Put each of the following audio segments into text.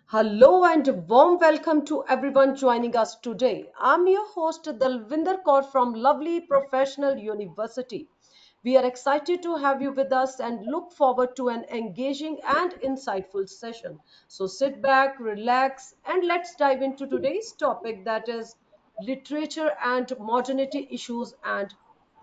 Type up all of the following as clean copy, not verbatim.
Hello and warm welcome to everyone joining us today. I'm your host Dalvinder Kaur from lovely Professional University. We are excited to have you with us and look forward to an engaging and insightful session. So sit back, relax, and let's dive into today's topic, that is literature and modernity issues and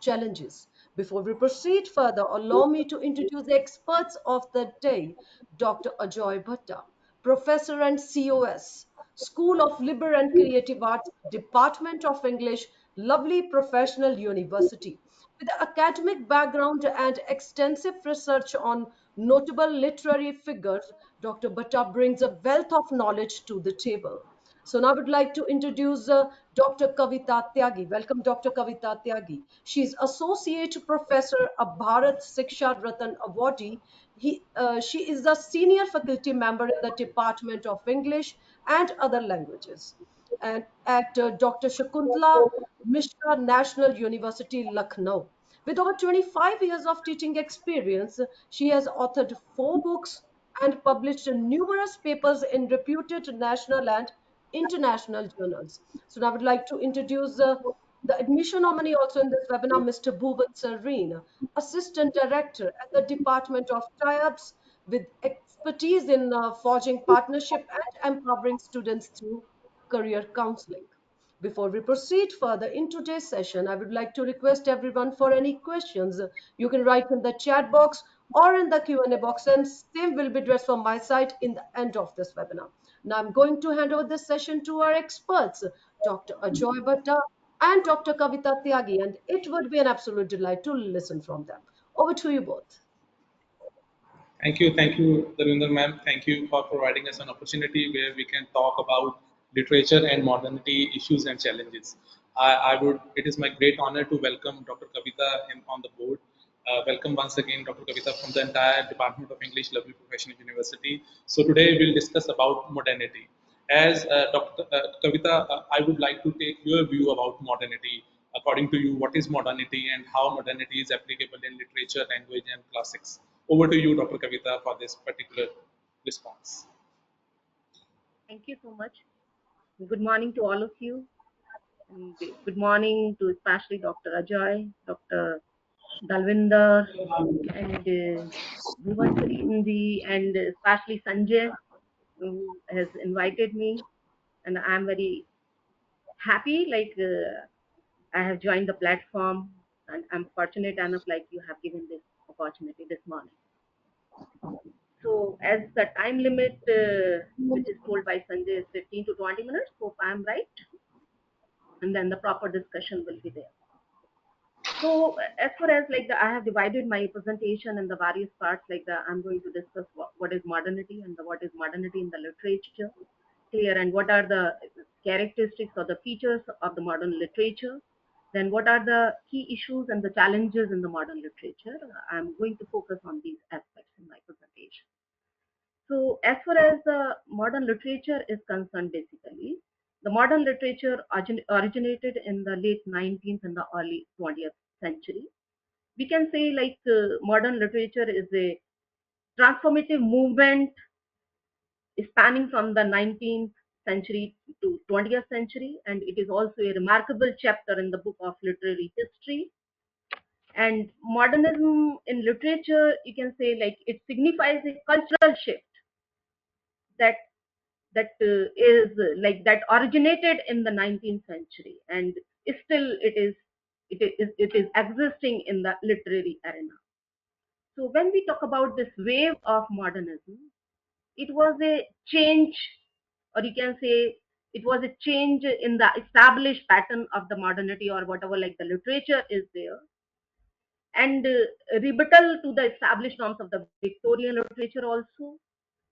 challenges. Before we proceed further, allow me to introduce the experts of the day, Dr. Ajoy Bhatta, Professor and COS, School of Liberal and Creative Arts, Department of English, lovely Professional University. With academic background and extensive research on notable literary figures, Dr. Bhatta brings a wealth of knowledge to the table. So now I would like to introduce Dr. Kavita Tyagi. Welcome, Dr. Kavita Tyagi. She is Associate Professor, a Bharat Siksha Ratan Awardee. She is a senior faculty member in the Department of English and other languages. And at Dr. Shakuntala Mishra National University, Lucknow. With over 25 years of teaching experience, she has authored four books and published numerous papers in reputed national and international journals. So now I would like to introduce the admission nominee also in this webinar, Mr. Bhuvan Sareen, Assistant Director at the Department of Tie-ups with expertise in forging partnership and empowering students through career counseling. Before we proceed further in today's session, I would like to request everyone for any questions. You can write in the chat box or in the Q&A box, and same will be addressed from my side in the end of this webinar. Now I'm going to hand over this session to our experts, Dr. Ajoy Bhatta and Dr. Kavita Tyagi, and it would be an absolute delight to listen from them. Over to you both. Thank you, Darwinder ma'am. Thank you for providing us an opportunity where we can talk about literature and modernity issues and challenges. It is my great honor to welcome Dr. Kavita on the board. Welcome once again, Dr. Kavita, from the entire Department of English, lovely Professional University. So today we'll discuss about modernity. As Dr. Kavita, I would like to take your view about modernity. According to you, what is modernity and how modernity is applicable in literature, language, and classics? Over to you, Dr. Kavita, for this particular response. Thank you so much. Good morning to all of you. And good morning to especially Dr. Ajay, Dr. Dalvinder, and Bhuvan Sarindi, and especially Sanjay, who has invited me. And I'm very happy, I have joined the platform, and I'm fortunate enough, like you have given this opportunity this morning. So, as the time limit, which is told by Sanjay, is 15 to 20 minutes, hope I'm right, and then the proper discussion will be there. So as far as I have divided my presentation in the various parts, I'm going to discuss what is modernity and what is modernity in the literature, clear, and what are the characteristics or the features of the modern literature. Then what are the key issues and the challenges in the modern literature? I'm going to focus on these aspects in my presentation. So as far as the modern literature is concerned, basically, the modern literature originated in the late 19th and the early 20th century. We can say modern literature is a transformative movement spanning from the 19th century to 20th century, and it is also a remarkable chapter in the book of literary history. And modernism in literature, you can say it signifies a cultural shift that is that originated in the 19th century, and still it is existing in the literary arena. So when we talk about this wave of modernism, it was a change, or you can say it was a change in the established pattern of the modernity, or whatever the literature is there, and rebuttal to the established norms of the Victorian literature also,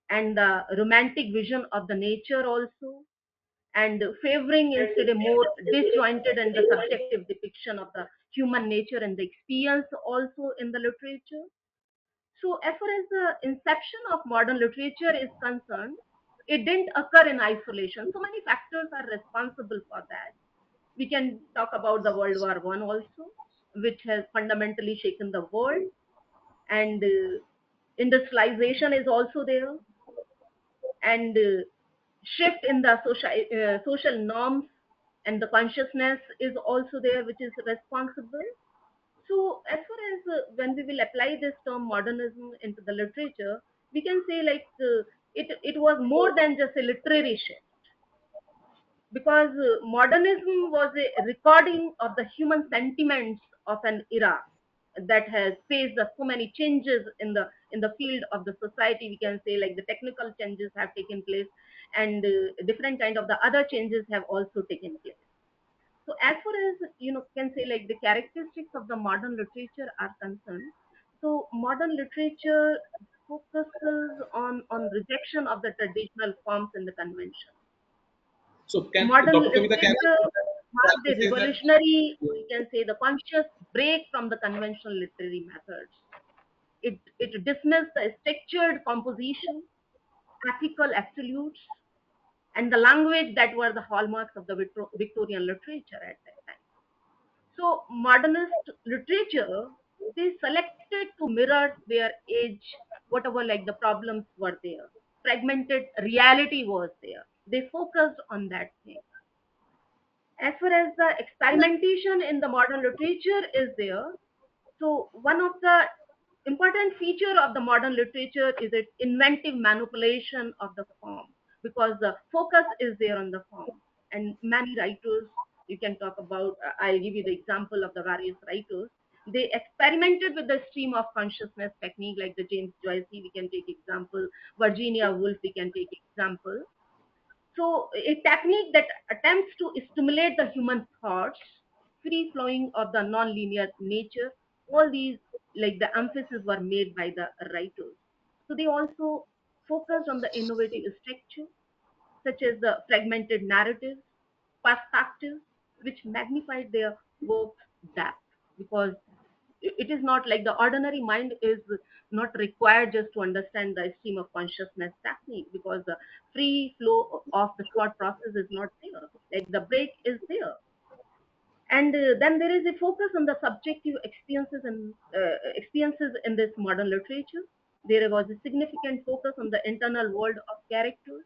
and the romantic vision of the nature also, and favoring instead a more disjointed and the subjective depiction of the human nature and the experience also in the literature. So as far as the inception of modern literature is concerned, it didn't occur in isolation. So many factors are responsible for that. We can talk about the World War One also, which has fundamentally shaken the world, and industrialization is also there, and shift in the social norms and the consciousness is also there, which is responsible. So, as far as when we will apply this term modernism into the literature, we can say like it was more than just a literary shift, because modernism was a recording of the human sentiments of an era that has faced so many changes in the field of the society. We can say like the technical changes have taken place, and different kind of the other changes have also taken place. So as far as can say like the characteristics of the modern literature are concerned, so modern literature focuses on rejection of the traditional forms and the convention. So can Modern Dr. Kavita, can literature I marked a say that? revolutionary, we can say, the conscious break from the conventional literary methods. It dismissed the structured composition, ethical absolutes, and the language that were the hallmarks of the Victorian literature at that time. So modernist literature, they selected to mirror their age, whatever like the problems were there. Fragmented reality was there. They focused on that thing. As far as the experimentation in the modern literature is there, so one of the important feature of the modern literature is its inventive manipulation of the form, because the focus is there on the form. And many writers, you can talk about, I'll give you the example of the various writers. They experimented with the stream of consciousness technique, like the James Joyce, we can take example. Virginia Woolf, we can take example. So, a technique that attempts to stimulate the human thoughts, free flowing of the non-linear nature, all these, like the emphasis were made by the writers. So, they also focused on the innovative structure, such as the fragmented narratives, perspectives, which magnified their work's depth, because it is not like the ordinary mind is not required just to understand the stream of consciousness technique, because the free flow of the thought process is not there, like the break is there. And then there is a focus on the subjective experiences in this modern literature. There was a significant focus on the internal world of characters.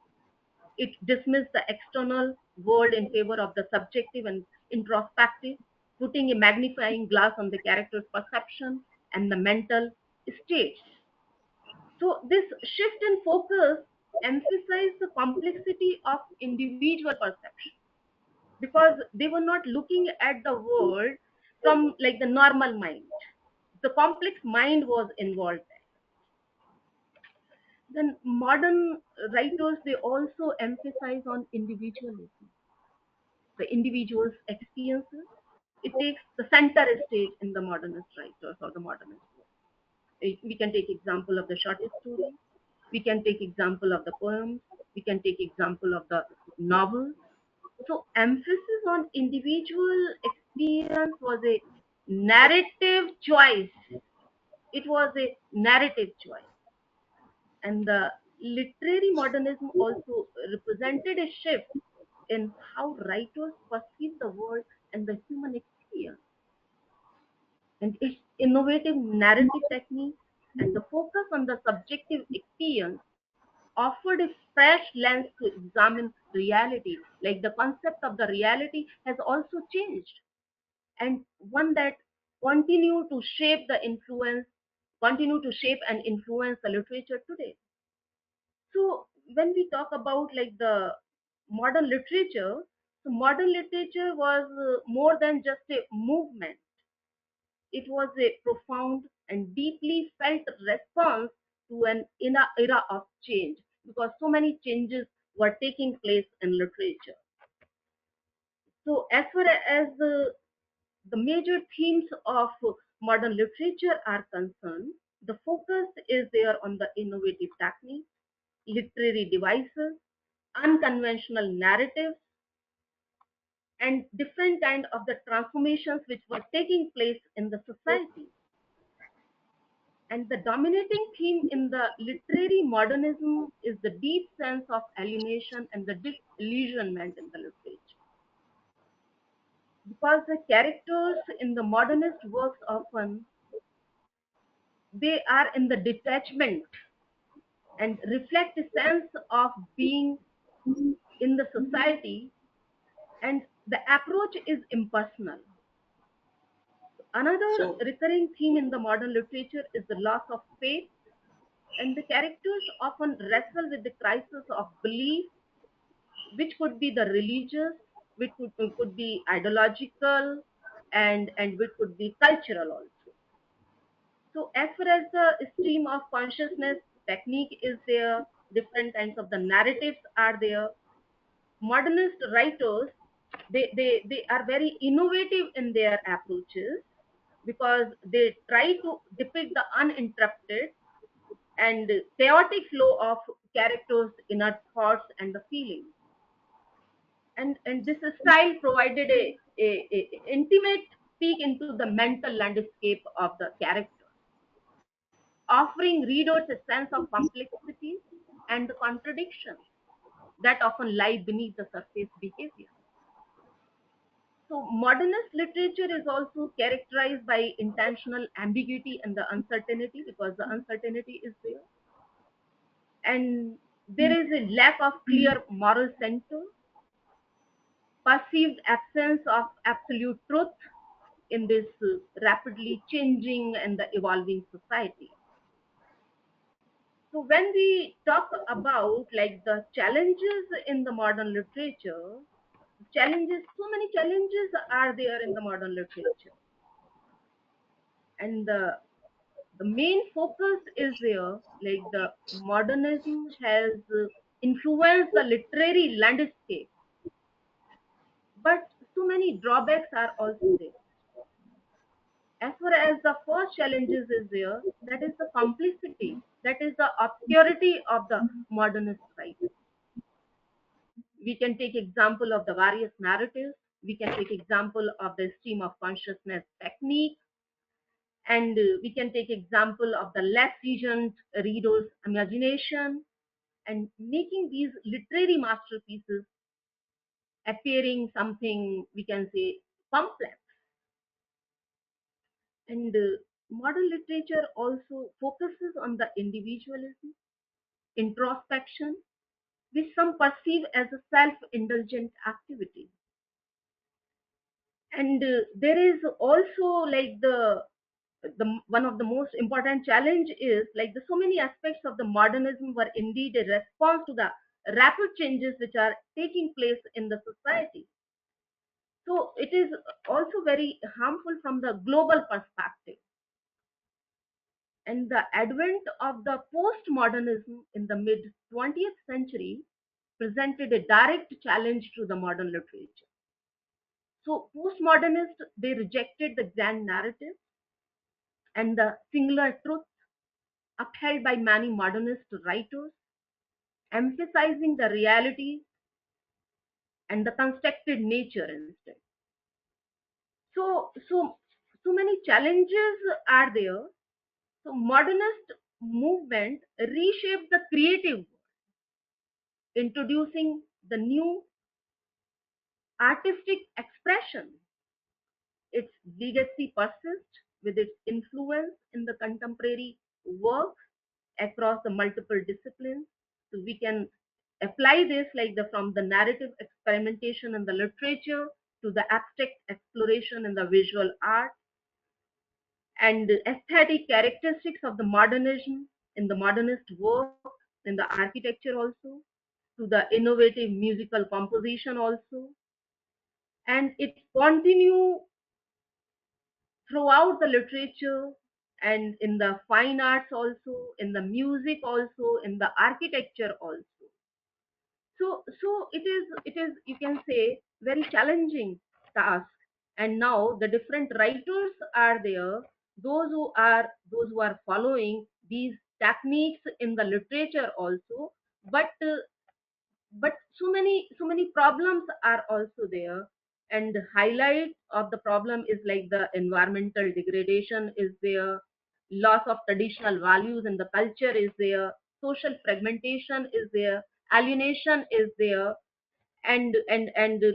It dismissed the external world in favor of the subjective and introspective, putting a magnifying glass on the character's perception and the mental states. So, this shift in focus emphasized the complexity of individual perception, because they were not looking at the world from like the normal mind. The complex mind was involved there. Then modern writers, they also emphasize on individualism, the individual's experiences. It takes the center stage in the modernist writers or the modernist work. We can take example of the short story. We can take example of the poems. We can take example of the novels. So emphasis on individual experience was a narrative choice. It was a narrative choice. And the literary modernism also represented a shift in how writers perceive the world and the human experience. And its innovative narrative techniques and the focus on the subjective experience offered a fresh lens to examine reality. Like the concept of the reality has also changed, and one that continue to shape the influence, continue to shape and influence the literature today. So when we talk about like the modern literature, so modern literature was more than just a movement. It was a profound and deeply felt response to an era of change, because so many changes were taking place in literature. So as far as the major themes of modern literature are concerned, the focus is there on the innovative techniques, literary devices, unconventional narratives, and different kind of the transformations which were taking place in the society. And the dominating theme in the literary modernism is the deep sense of alienation and the disillusionment in the literature. Because the characters in the modernist works often, they are in the detachment and reflect a sense of being in the society, and the approach is impersonal. Another So, recurring theme in the modern literature is the loss of faith, and the characters often wrestle with the crisis of belief, which could be the religious, which could be ideological, and which could be cultural also. So as far as the stream of consciousness technique is there, different kinds of the narratives are there. Modernist writers, they are very innovative in their approaches, because they try to depict the uninterrupted and chaotic flow of characters' inner thoughts and the feelings. And this style provided a intimate peek into the mental landscape of the characters, offering readers a sense of complexity and the contradictions that often lie beneath the surface behavior. So, modernist literature is also characterized by intentional ambiguity and the uncertainty, because the uncertainty is there, and there is a lack of clear moral center, perceived absence of absolute truth in this rapidly changing and the evolving society. So when we talk about like the challenges in the modern literature, challenges, so many challenges are there in the modern literature, and the main focus is there, like the modernism has influenced the literary landscape, but so many drawbacks are also there. As far as the first challenges is there, that is the complicity, that is the obscurity of the modernist writer. We can take example of the various narratives, we can take example of the stream of consciousness technique, and we can take example of the less seasoned reader's imagination, and making these literary masterpieces appearing something we can say complex. And modern literature also focuses on the individualism, introspection, which some perceive as a self-indulgent activity. And there is also like the one of the most important challenge is like the so many aspects of the modernism were indeed a response to the rapid changes which are taking place in the society. So it is also very harmful from the global perspective. And the advent of the postmodernism in the mid 20th century presented a direct challenge to the modern literature. So postmodernists, they rejected the grand narrative and the singular truth upheld by many modernist writers, emphasizing the reality and the constructed nature instead. So many challenges are there. So modernist movement reshaped the creative world, introducing the new artistic expression. Its legacy persists with its influence in the contemporary works across the multiple disciplines. So we can apply this like the from the narrative experimentation in the literature to the abstract exploration in the visual art, and the aesthetic characteristics of the modernism in the modernist work, in the architecture also, to the innovative musical composition also, and it continue throughout the literature and in the fine arts also, in the music also, in the architecture also. So it is you can say very challenging task. And now the different writers are there, those who are following these techniques in the literature also, but so many problems are also there. And the highlight of the problem is like the environmental degradation is there, loss of traditional values in the culture is there, social fragmentation is there, alienation is there, and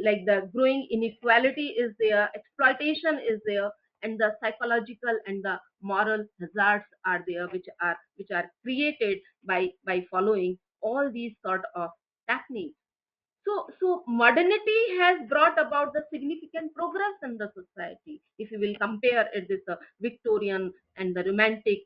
like the growing inequality is there, exploitation is there, and the psychological and the moral hazards are there, which are created by following all these sort of techniques. So modernity has brought about the significant progress in the society. If you will compare it with the Victorian and the romantic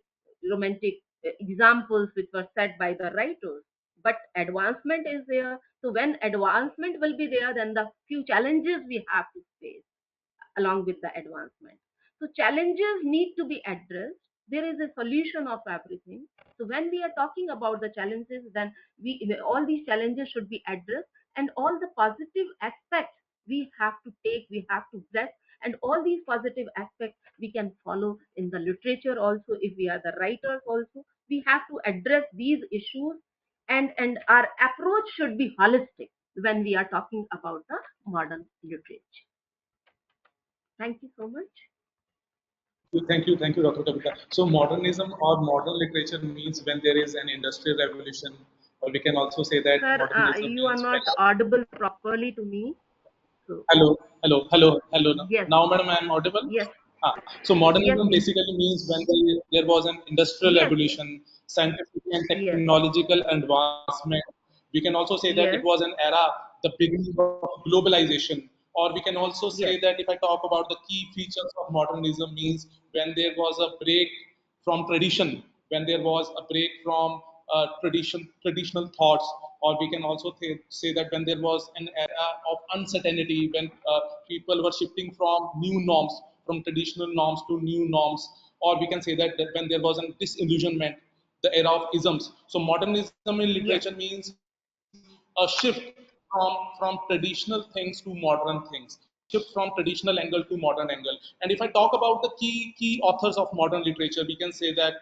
examples which were set by the writers, but advancement is there. So when advancement will be there, then the few challenges we have to face along with the advancement. So challenges need to be addressed. There is a solution of everything. So when we are talking about the challenges, then all these challenges should be addressed, and all the positive aspects we have to take, we have to grasp, and all these positive aspects we can follow in the literature also. If we are the writers also, we have to address these issues, and our approach should be holistic when we are talking about the modern literature. Thank you so much. Thank you, Dr. Kavita. So modernism or modern literature means when there is an industrial revolution, or we can also say that Sir, modernism you are means when. not audible properly to me. So, Hello. yes, Now, madam, I am audible. yes, So yes, modernism please. basically means when there was an industrial Yes, yes, revolution, scientific and yes, technological advancement. We can also say that it yes, was an era, the beginning of globalization. Or we can also say yes, that if I talk about the key features of modernism means when there was a break from tradition, when there was a break from traditional thoughts, or we can also say that when there was an era of uncertainty, when people were shifting from new norms, from traditional norms to new norms, or we can say that when there was a disillusionment, the era of isms. So modernism in literature yes, means a shift from traditional things to modern things, shift from traditional angle to modern angle. And if I talk about the key authors of modern literature, we can say that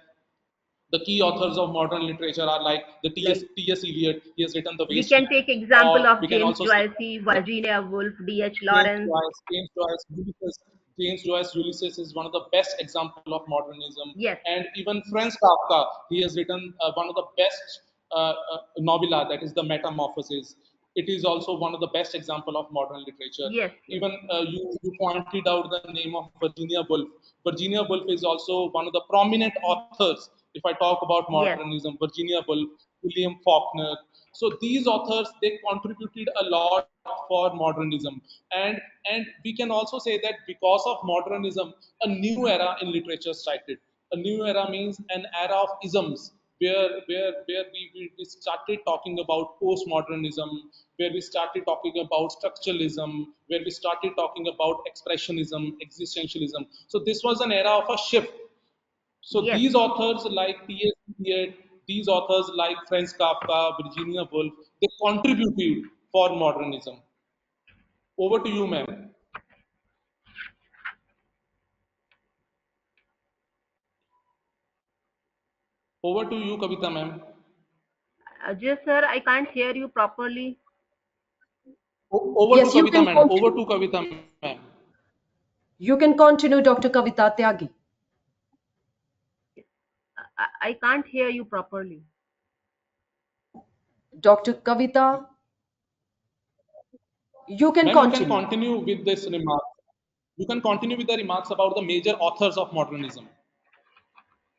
the key authors of modern literature are like the T.S. Eliot. He has written The we can Wasteland. take example Or of we can James also say Joyce, Virginia Woolf, D.H. James Lawrence. Joyce, James Joyce, Ulysses. James Joyce Ulysses is one of the best example of modernism. Yes, And even Franz Kafka, he has written one of the best novella, that is the Metamorphosis. It is also one of the best example of modern literature. yes, yes, Even you pointed out the name of Virginia Woolf. Virginia Woolf is also one of the prominent authors. If I talk about yes, modernism, Virginia Woolf, William Faulkner. So these authors, they contributed a lot for modernism, and we can also say that because of modernism, a new era in literature started. A new era means an era of isms, where we started talking about postmodernism, where we started talking about structuralism, where we started talking about expressionism, existentialism. So this was an era of a shift. So yes. these authors like T.S. Eliot, these authors like Franz Kafka, Virginia Woolf, they contributed for modernism. Over to you, ma'am. Over to you, Kavita, ma'am. Just sir, I can't hear you properly. Over to Yes, you Kavita, can madam. Over continue. to Kavita, ma'am. You can continue, Dr. Kavita Tyagi. I can't hear you properly. Dr. Kavita, you can Ma'am, you can continue. continue with this remark. You can continue with the remarks about the major authors of modernism.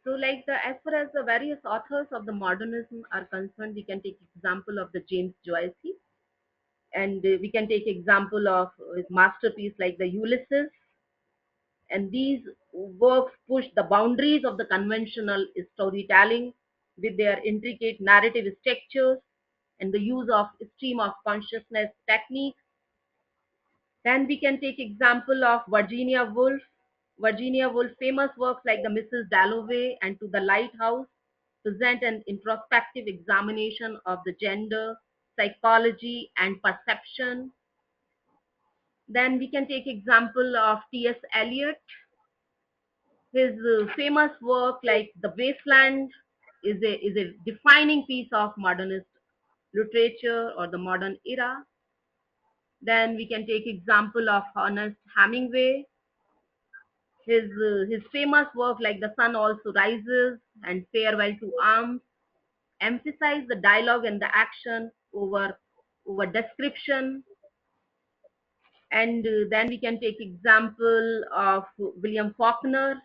So, like the as far as the various authors of the modernism are concerned, we can take example of the James Joyce, and we can take example of his masterpiece like the Ulysses, and these works push the boundaries of the conventional storytelling with their intricate narrative structures and the use of stream of consciousness techniques. Then we can take example of Virginia Woolf. Virginia Woolf famous works like the Mrs. Dalloway and To the Lighthouse present an introspective examination of the gender, psychology and perception. Then we can take example of T.S. Eliot. His famous work like The Wasteland is a defining piece of modernist literature or the modern era. Then we can take example of Ernest Hemingway. His famous work like The Sun Also Rises and Farewell to Arms emphasize the dialogue and the action over description. And then we can take example of William Faulkner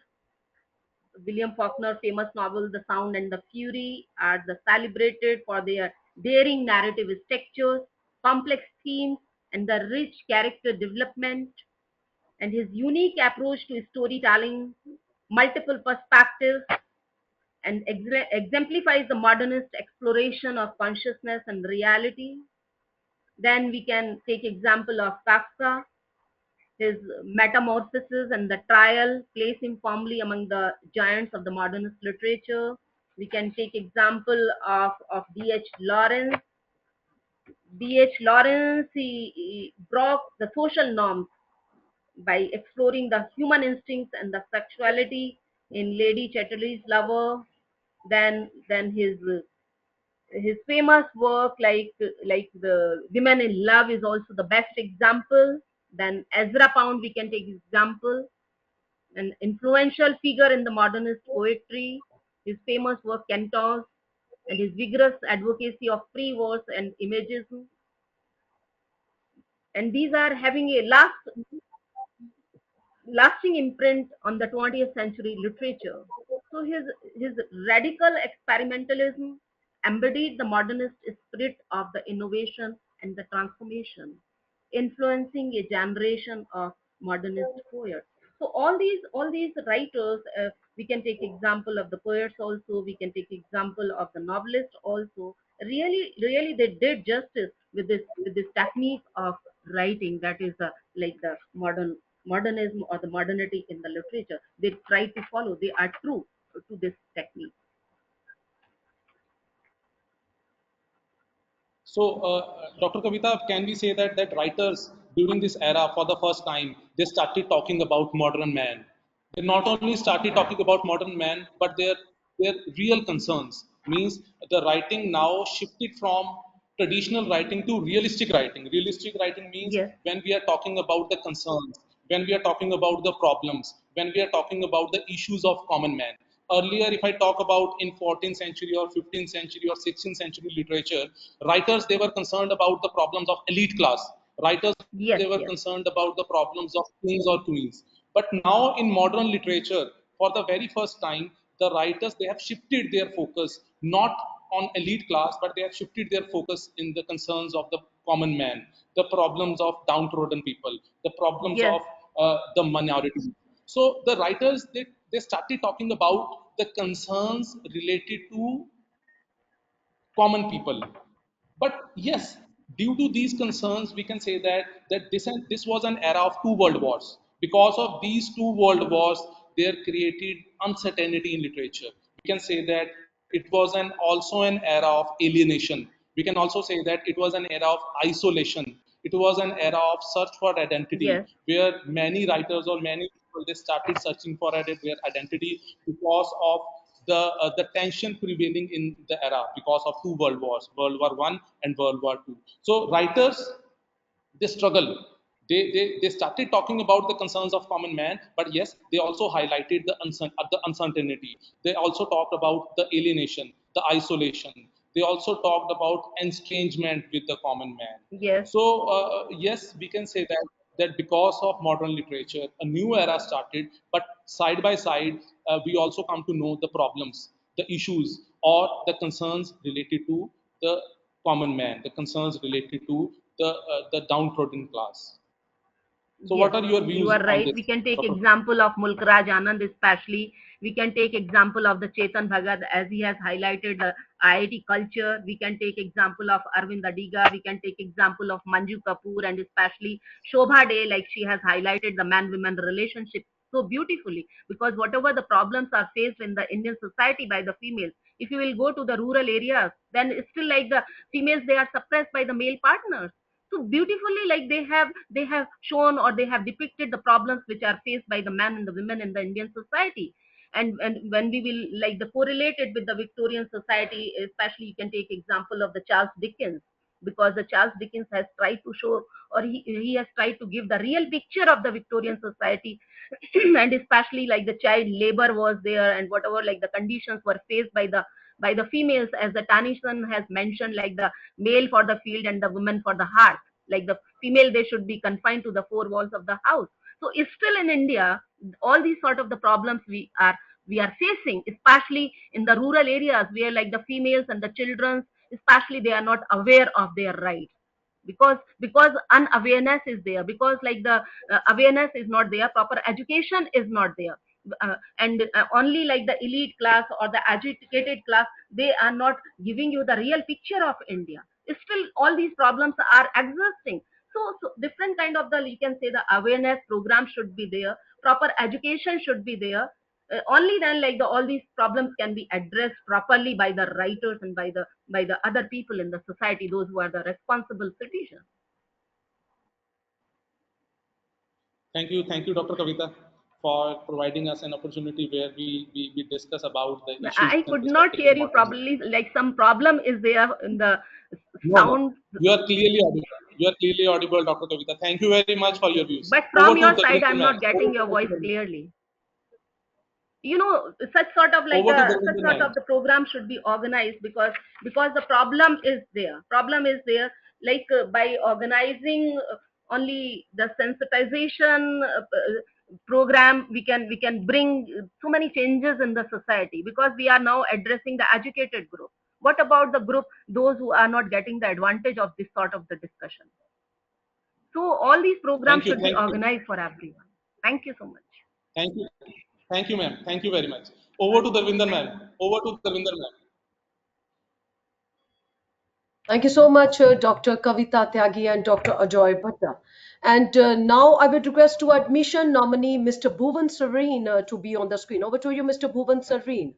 famous novel The Sound and the Fury are the celebrated for their daring narrative structures. complex themes, and the rich character development, and his unique approach to storytelling, multiple perspectives, and exemplifies the modernist exploration of consciousness and reality. Then we can take example of Kafka, his metamorphosis and the trial place him firmly among the giants of the modernist literature. We can take example of D.H. Lawrence. D.H. Lawrence, he broke the social norms by exploring the human instincts and the sexuality in Lady Chatterley's Lover. Then his famous work like the Women in Love is also the best example. Then Ezra Pound we can take example, an influential figure in the modernist poetry. His famous work Cantos and his vigorous advocacy of free verse and imagism, and these are having a lasting imprint on the 20th century literature. So his radical experimentalism embodied the modernist spirit of the innovation and the transformation, influencing a generation of modernist poets. So all these writers, we can take example of the poets also. We can take example of the novelist also. Really, they did justice with this technique of writing that is like the modernism or the modernity in the literature. They try to follow. They are true to this technique. So, Dr. Kavita, can we say that writers during this era, for the first time, they started talking about modern man? They not only started talking about modern man, but their real concerns. Means the writing now shifted from traditional writing to realistic writing. Realistic writing means Yes, when we are talking about the concerns, when we are talking about the problems, when we are talking about the issues of common man. Earlier, if I talk about in 14th century or 15th century or 16th century literature, writers they were concerned about the problems of elite class. Writers yes, they were yes, concerned about the problems of kings or queens. But now in modern literature, for the very first time, the writers they have shifted their focus not on elite class, but they have shifted their focus in the concerns of the common man, the problems of downtrodden people, the problems yes, of the minorities. So the writers they started talking about the concerns related to common people. But yes, due to these concerns, we can say that this was an era of two world wars. Because of these two world wars, they created uncertainty in literature. We can say that it was also an era of alienation. We can also say that it was an era of isolation. It was an era of search for identity, yes, where many writers or many people they started searching for their identity because of the tension prevailing in the era because of two world wars, World War One and World War Two. So writers they struggle. They started talking about the concerns of common man, but yes, they also highlighted the uncertainty. They also talked about the alienation, the isolation. They also talked about estrangement with the common man. yes, So yes, we can say that because of modern literature, a new era started. But side by side, we also come to know the problems, the issues, or the concerns related to the common man, the concerns related to the downtrodden class. So, yes. what are your You views are on right. this, We can take Dr. example of Mulk Raj Anand, especially. We can take example of the Chetan Bhagat as he has highlighted the IIT culture. We can take example of Arvind Adiga. We can take example of Manju Kapoor and especially Shobha Day, like she has highlighted the man-woman relationship so beautifully. Because whatever the problems are faced in the Indian society by the females, if you will go to the rural areas, then it's still like the females they are suppressed by the male partners. So beautifully like they have shown or they have depicted the problems which are faced by the men and the women in the Indian society. And when we will like the correlate it with the Victorian society, especially you can take example of the Charles Dickens, because the Charles Dickens has tried to show or he has tried to give the real picture of the Victorian society. And especially like the child labor was there and whatever like the conditions were faced by the females, as the Tanison has mentioned, like the male for the field and the woman for the hearth. Like the female, they should be confined to the four walls of the house. So it's still in India, all these sort of the problems we are facing, especially in the rural areas where like the females and the children, especially they are not aware of their rights. because unawareness is there, because like the awareness is not there, proper education is not there. And only like the elite class or the educated class, they are not giving you the real picture of India. Still all these problems are existing. So different kind of the, you can say, the awareness program should be there, proper education should be there. Only then like the all these problems can be addressed properly by the writers and by the other people in the society, those who are the responsible citizens. Thank you, Dr. Kavita, for providing us an opportunity where we discuss about the issues I and could not perspective of hear you modernity. properly, like some problem is there in the No, no, sound. you are clearly audible. You are clearly audible, Dr. Kavita. Thank you very much for your views. But Over from to your the side, Vinder I'm man. not getting your voice clearly. Such sort of like Over the to the such Vinder sort man. of the program should be organized, because the problem is there, like by organizing only the sensitization program, we can bring so many changes in the society, because we are now addressing the educated group. What about the group, those who are not getting the advantage of this sort of the discussion? So all these programs should be Thank you, organized for everyone. Thank you so much. thank you, thank you, ma'am. Thank you very much. Over to the Vinder man. Over to the Vinder man. Thank you so much, Dr. Kavita Tyagi and Dr. Ajoy Bhatta. And now I would request to admission nominee Mr. Bhuvan Sareen to be on the screen. Over to you, Mr. Bhuvan Sareen.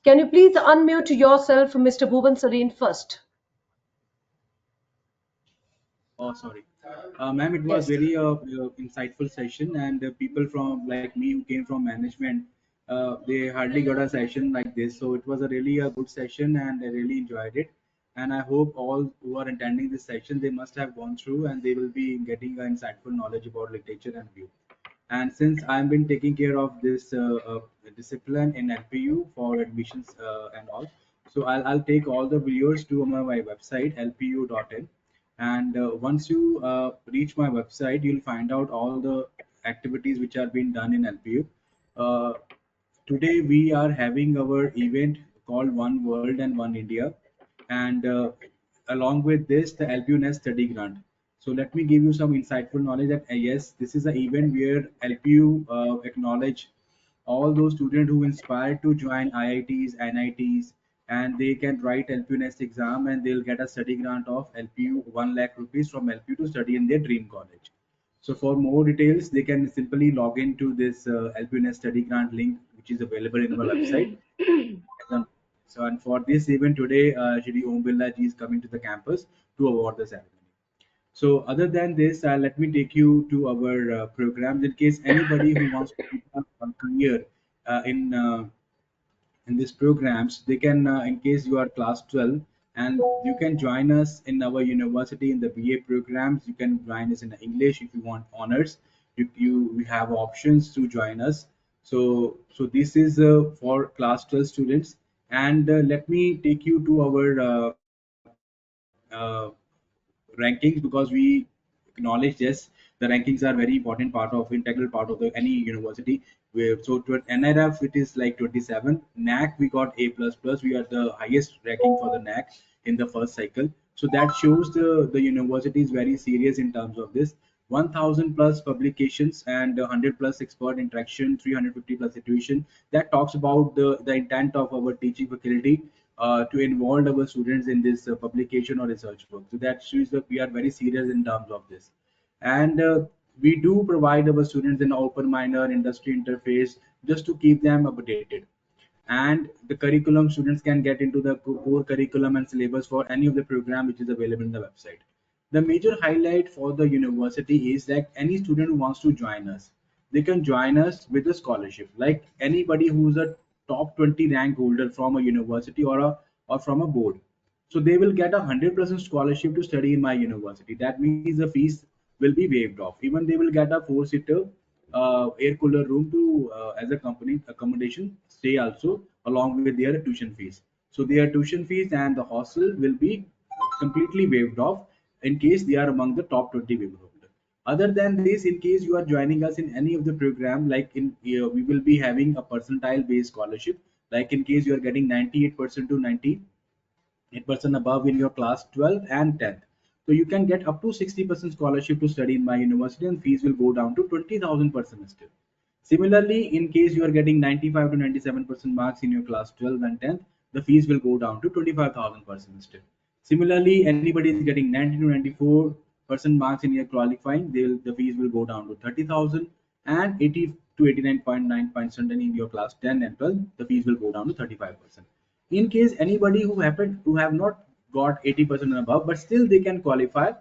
Can you please unmute yourself, Mr. Bhuvan Sareen, first? Oh, sorry. Ma'am, it was Yes. very insightful session, and people from like me who came from management, they hardly got a session like this. So it was a really a good session, and I really enjoyed it. And I hope all who are attending this session, they must have gone through, and they will be getting insightful knowledge about literature and view. And since I've been taking care of this discipline in LPU for admissions and all, so I'll take all the videos to my website lpu.in. And once you reach my website, you'll find out all the activities which are being done in LPU. Uh, Today we are having our event called One World and One India, and along with this, the LPUNet study grant. So let me give you some insightful knowledge that yes, this is an event where LPU acknowledge all those students who inspired to join IITs, NITs, and they can write LPUNet exam and they'll get a study grant of LPU 1 lakh rupees from LPU to study in their dream college. So for more details, they can simply log into this LPNS study grant link, which is available in our website. Um, So, and for this event today, Shri Om Birla ji is coming to the campus to award the ceremony. So, other than this, let me take you to our programs in case anybody who wants to pick up a career in these programs. They can, in case you are class 12, and you can join us in our university in the BA programs. You can join us in English if you want honors. We have options to join us. So this is for class 12 students. And let me take you to our rankings, because we acknowledge yes, the rankings are very important part of integral part of any university. So to NRF it is like 27. NAC we got A plus plus. We are the highest ranking for the NAC in the first cycle. So that shows the university is very serious in terms of this. 1000 plus publications and 100 plus expert interaction, 350 plus situation. That talks about the intent of our teaching faculty to involve our students in this publication or research work. So that shows that we are very serious in terms of this. And we do provide our students an open minor industry interface just to keep them updated. And the curriculum, students can get into the core curriculum and syllabus for any of the program which is available in the website. The major highlight for the university is that any student who wants to join us, they can join us with a scholarship. Like anybody who's a top 20 rank holder from a university or from a board, So they will get 100% scholarship to study in my university. That means the fees will be waived off. Even they will get a four-seater air cooler room to as a company accommodation stay also along with their tuition fees. So their tuition fees and the hostel will be completely waived off in case they are among the top 20 people holder. Other than this, in case you are joining us in any of the program, like we will be having a percentile based scholarship. Like in case you are getting 98% to 90% above in your class 12 and 10th. So you can get up to 60% scholarship to study in my university and fees will go down to 20,000 per semester. Similarly, in case you are getting 95 to 97% marks in your class 12 and 10th, the fees will go down to 25,000 per semester. Similarly, anybody is getting 90 to 94% marks in your qualifying, the fees will go down to 30,000, and 80 to 89.9% in your class 10 and 12, the fees will go down to 35%. In case anybody who happen to have not got 80% and above, but still they can qualify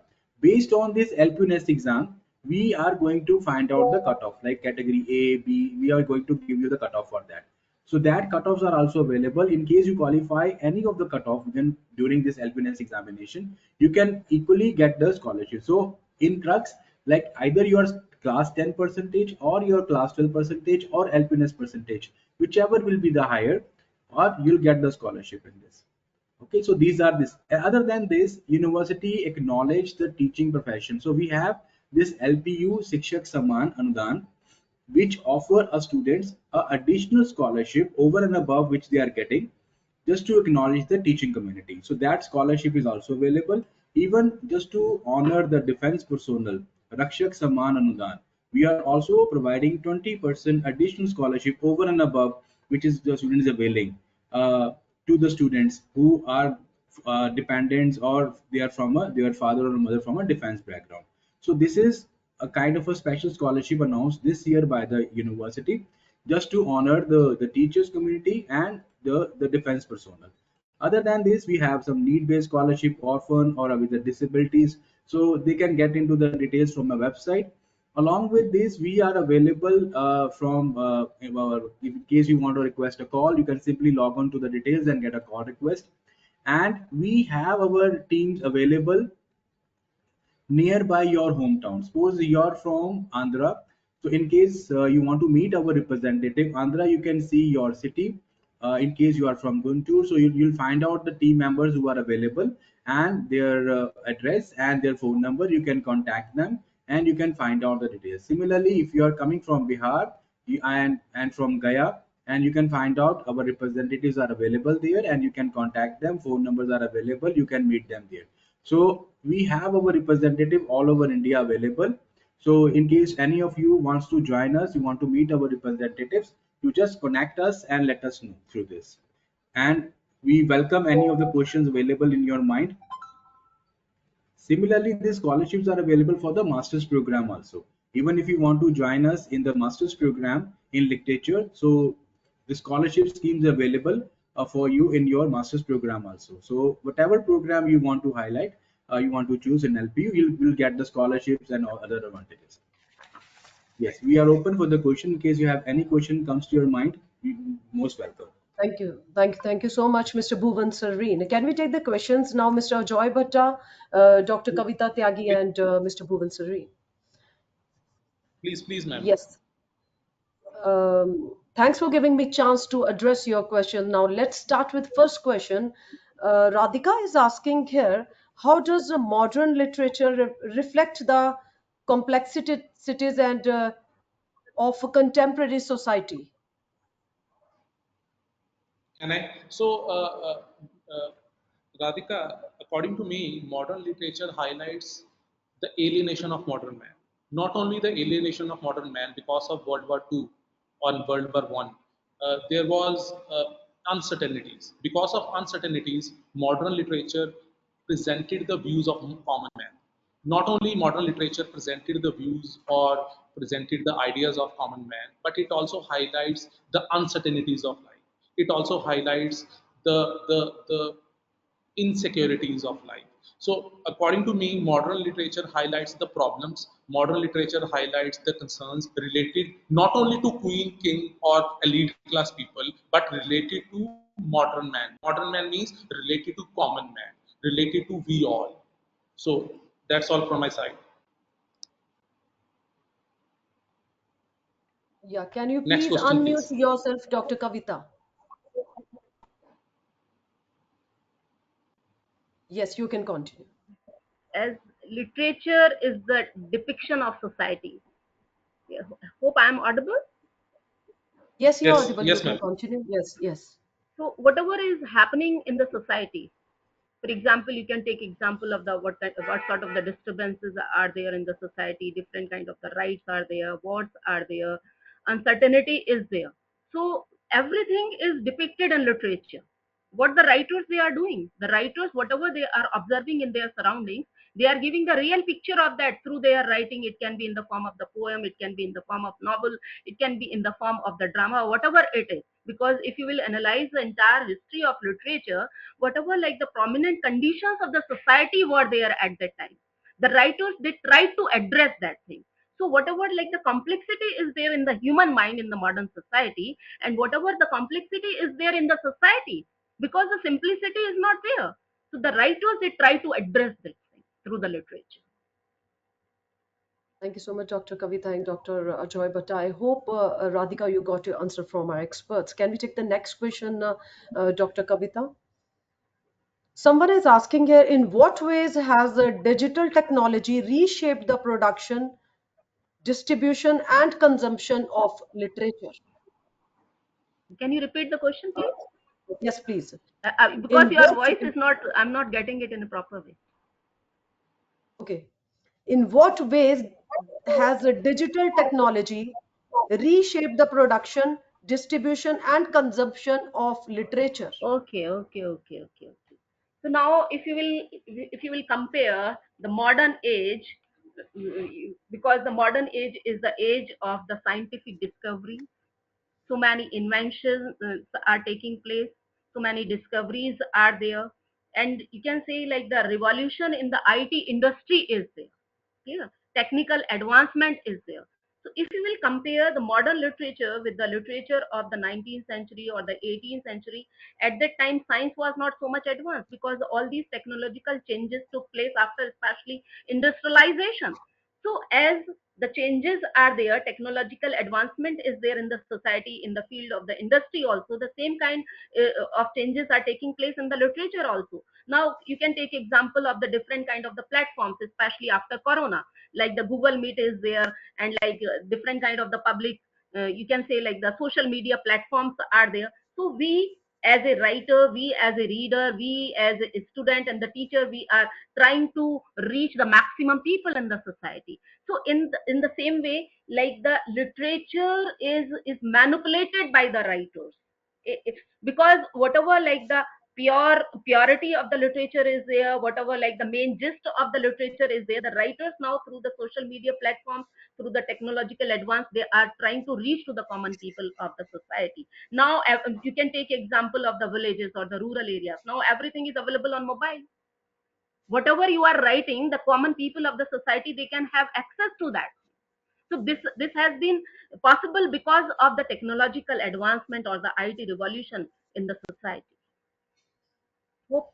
based on this LPNS exam, we are going to find out the cutoff like category A, B. We are going to give you the cutoff for that. So that cutoffs are also available. In case you qualify any of the cutoff then during this LPNS examination, you can equally get the scholarship. So in crux, like either your class 10 percentage or your class 12 percentage or LPNS percentage, whichever will be the higher, or you'll get the scholarship in this. Okay, so these are this. Other than this, university acknowledge the teaching profession. So we have this LPU Shikshak Saman Anudan, which offer a students a additional scholarship over and above which they are getting, just to acknowledge the teaching community. So that scholarship is also available, even just to honor the defense personnel, Rakshak Saman Anudan. We are also providing 20% additional scholarship over and above, which is the students availing uh, to the students who are dependents or they are from their father or mother from a defense background. So this is a kind of a special scholarship announced this year by the university just to honor the teachers community and the defense personnel. Other than this, we have some need-based scholarship, orphan or with the disabilities. So they can get into the details from my website. Along with this, we are available in case you want to request a call, you can simply log on to the details and get a call request. And we have our teams available nearby your hometown. Suppose you're from Andhra. So in case you want to meet our representative, Andhra, you can see your city. In case you are from Guntur, so you'll find out the team members who are available and their address and their phone number. You can contact them and you can find out the details. Similarly, if you are coming from Bihar and from Gaya, and you can find out our representatives are available there and you can contact them. Phone numbers are available. You can meet them there. So we have our representative all over India available. So in case any of you wants to join us, you want to meet our representatives, you just connect us and let us know through this. And we welcome any of the questions available in your mind. Similarly, these scholarships are available for the master's program also. Even if you want to join us in the master's program in literature, so the scholarship schemes are available for you in your master's program also. So whatever program you want to highlight, you want to choose in LPU, you'll get the scholarships and all other advantages. Yes, we are open for the question. In case you have any question comes to your mind, you most welcome. Thank you. Thank you so much, Mr. Bhuvan Sareen. Can we take the questions now, Mr. Joy Bhatta, Dr. Kavita Tyagi, and Mr. Bhuvan Sareen? Please, ma'am. Yes. Thanks for giving me chance to address your question. Now let's start with first question. Radhika is asking here, how does the modern literature reflect the complexities and of a contemporary society? Can I? Uh, Radhika, according to me, modern literature highlights the alienation of modern man. Not only the alienation of modern man because of World War II or World War One, there was uncertainties. Because of uncertainties, modern literature presented the views of common man. Not only modern literature presented the views or presented the ideas of common man, but it also highlights the uncertainties of life. It also highlights the insecurities of life. So, according to me, modern literature highlights the problems. Modern literature highlights the concerns related not only to queen, king, or elite class people, but related to modern man. Modern man means related to common man, related to we all. So that's all from my side. Yeah, can you Next please question, unmute please. yourself, Dr. Kavita? Yes, you can continue. As literature is the depiction of society. Yeah, hope I am audible. Yes, you're Yes, audible. You yes, can ma'am. continue. Yes, yes. So whatever is happening in the society, for example, you can take example of the what sort of the disturbances are there in the society, different kind of the rights are there, wars are there, uncertainty is there. So everything is depicted in literature. What the writers they are doing, the writers whatever they are observing in their surroundings, they are giving the real picture of that through their writing. It can be in the form of the poem, it can be in the form of novel, it can be in the form of the drama, whatever it is. Because if you will analyze the entire history of literature, whatever like the prominent conditions of the society were there at that time, the writers they tried to address that thing. So whatever like the complexity is there in the human mind in the modern society, and whatever the complexity is there in the society, because the simplicity is not there, so the writers they try to address this thing through the literature. Thank you so much, Dr. Kavita and Dr. Ajoy. But I hope, Radhika, you got your answer from our experts. Can we take the next question, Dr. Kavita? Someone is asking here, in what ways has the digital technology reshaped the production, distribution, and consumption of literature? Can you repeat the question, Uh, please? yes, please. Because In your what voice is not, I'm not getting it in a proper way. Okay. In what ways has the digital technology reshaped the production, distribution, and consumption of literature? Okay, okay, okay, okay, okay. So now, if you will compare the modern age, because the modern age is the age of the scientific discovery. So many inventions are taking place. So many discoveries are there, and you can say like the revolution in the IT industry is there. Yeah, technical advancement is there. So if you will compare the modern literature with the literature of the 19th century or the 18th century, at that time science was not so much advanced because all these technological changes took place after especially industrialization. So as the changes are there, technological advancement is there in the society, in the field of the industry also, the same kind of changes are taking place in the literature also. Now you can take example of the different kind of the platforms, especially after corona, like the Google Meet is there, and like different kind of the public, you can say like the social media platforms are there. So we as a writer, we as a reader, we as a student and the teacher, we are trying to reach the maximum people in the society. So in the same way, like the literature is manipulated by the writers. Because whatever like the purity of the literature is there, whatever like the main gist of the literature is there, the writers now through the social media platforms, through the technological advance, they are trying to reach to the common people of the society. Now you can take example of the villages or the rural areas. Now everything is available on mobile. Whatever you are writing, the common people of the society, they can have access to that. So this has been possible because of the technological advancement or the IT revolution in the society. Hope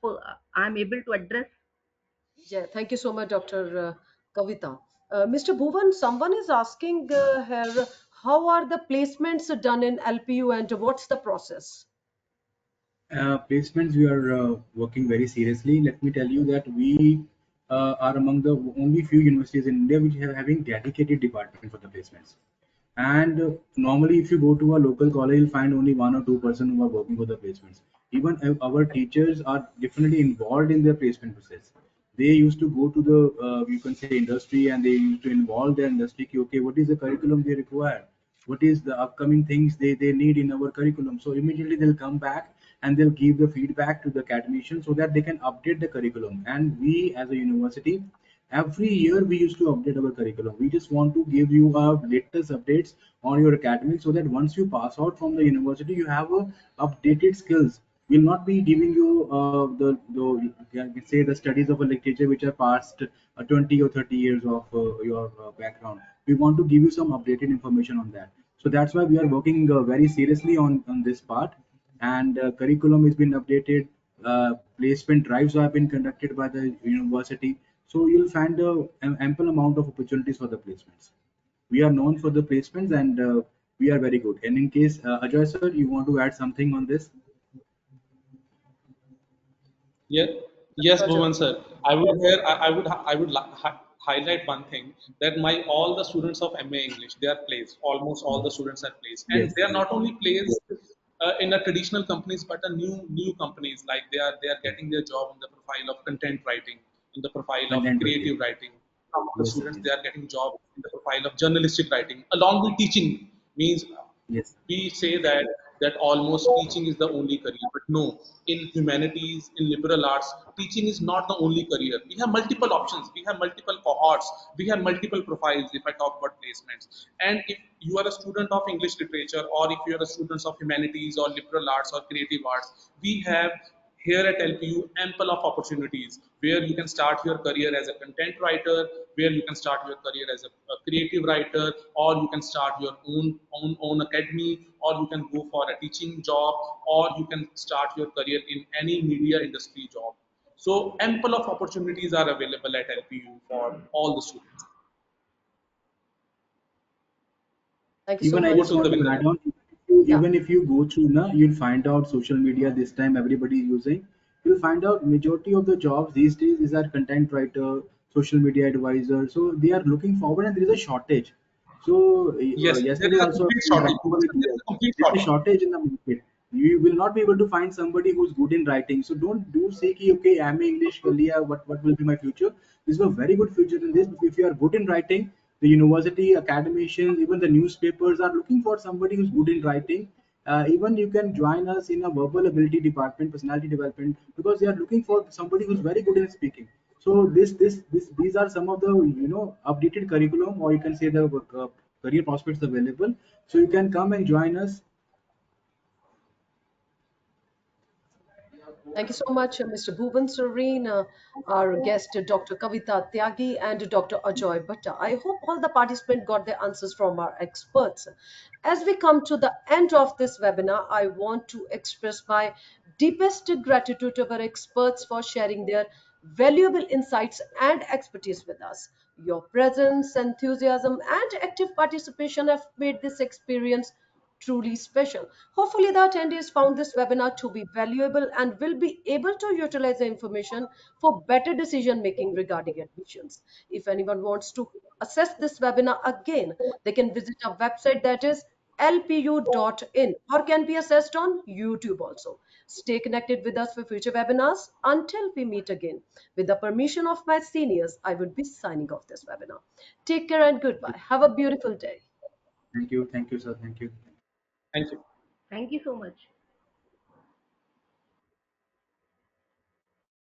I'm able to address. Yeah, thank you so much, Dr. Kavita. Mr. Bhuvan, someone is asking here, how are the placements done in LPU and what's the process? Placements, we are working very seriously. Let me tell you that we are among the only few universities in India which are having dedicated department for the placements. And normally, if you go to a local college, you'll find only 1 or 2% who are working for the placements. Even our teachers are definitely involved in the placement process. They used to go to the you can say industry, and they used to involve the industry. Okay, what is the curriculum they require? What is the upcoming things they need in our curriculum? So immediately they'll come back and they'll give the feedback to the academician so that they can update the curriculum. And we as a university, every year we used to update our curriculum. We just want to give you latest updates on your academics so that once you pass out from the university, you have updated skills. We'll not be giving you the yeah, we say the studies of a literature which are past 20 or 30 years of your background. We want to give you some updated information on that. So that's why we are working very seriously on this part. and curriculum has been updated. Placement drives have been conducted by the university, so you'll find an ample amount of opportunities for the placements. We are known for the placements, and we are very good. And in case Ajay sir, you want to add something on this? Yeah, Yes, yes, Ajay. Bhuvan sir. I would highlight one thing that my all the students of MA English, they are placed. Almost all the students are placed, and Yes, they are not only placed in a traditional companies, but a new companies, like they are getting their job in the profile of content writing, in the profile of content writing. creative writing. Some of the Yes, students, they yes, are getting job in the profile of journalistic writing, along with teaching. Means yes. we say that almost teaching is the only career, but no. In humanities, in liberal arts, teaching is not the only career. We have multiple options, we have multiple cohorts, we have multiple profiles. If I talk about placements, and if you are a student of English literature, or if you are a student of humanities or liberal arts or creative arts, we have here at LPU ample of opportunities where you can start your career as a content writer, where you can start your career as a creative writer, or you can start your own academy, or you can go for a teaching job, or you can start your career in any media industry job. So ample of opportunities are available at LPU for all the students. Thank you so Even I Over much. just to want the to winner. add on, Yeah. even if you go through now, you'll find out social media this time everybody is using. You'll find out majority of the jobs these days is our content writer, social media advisor. So they are looking forward, and there is a shortage. So Yes, there yesterday is a also complete I shortage. interacted with There is you. a complete There's a shortage. shortage in the market. You will not be able to find somebody who's good in writing. So don't do say ki, okay, I'm English, Kalia, what will be my future? This is a very good future in this. If you are good in writing, the university, academicians, even the newspapers are looking for somebody who's good in writing. Even you can join us in a verbal ability department, personality development, because they are looking for somebody who's very good in speaking. So these are some of the updated curriculum, or you can say the career prospects available. So you can come and join us. Thank you so much, Mr. Bhuvan Sareen, our guest, Dr. Kavita Tyagi, and Dr. Ajoy Bhatta. I hope all the participants got their answers from our experts. As we come to the end of this webinar, I want to express my deepest gratitude to our experts for sharing their valuable insights and expertise with us. Your presence, enthusiasm, and active participation have made this experience truly special. Hopefully, the attendees found this webinar to be valuable and will be able to utilize the information for better decision making regarding admissions. If anyone wants to access this webinar again, they can visit our website, that is lpu.in, or can be accessed on YouTube also. Stay connected with us for future webinars. Until we meet again, with the permission of my seniors, I would be signing off this webinar. Take care and goodbye. Have a beautiful day. Thank you, sir. Thank you. Thank you. Thank you so much.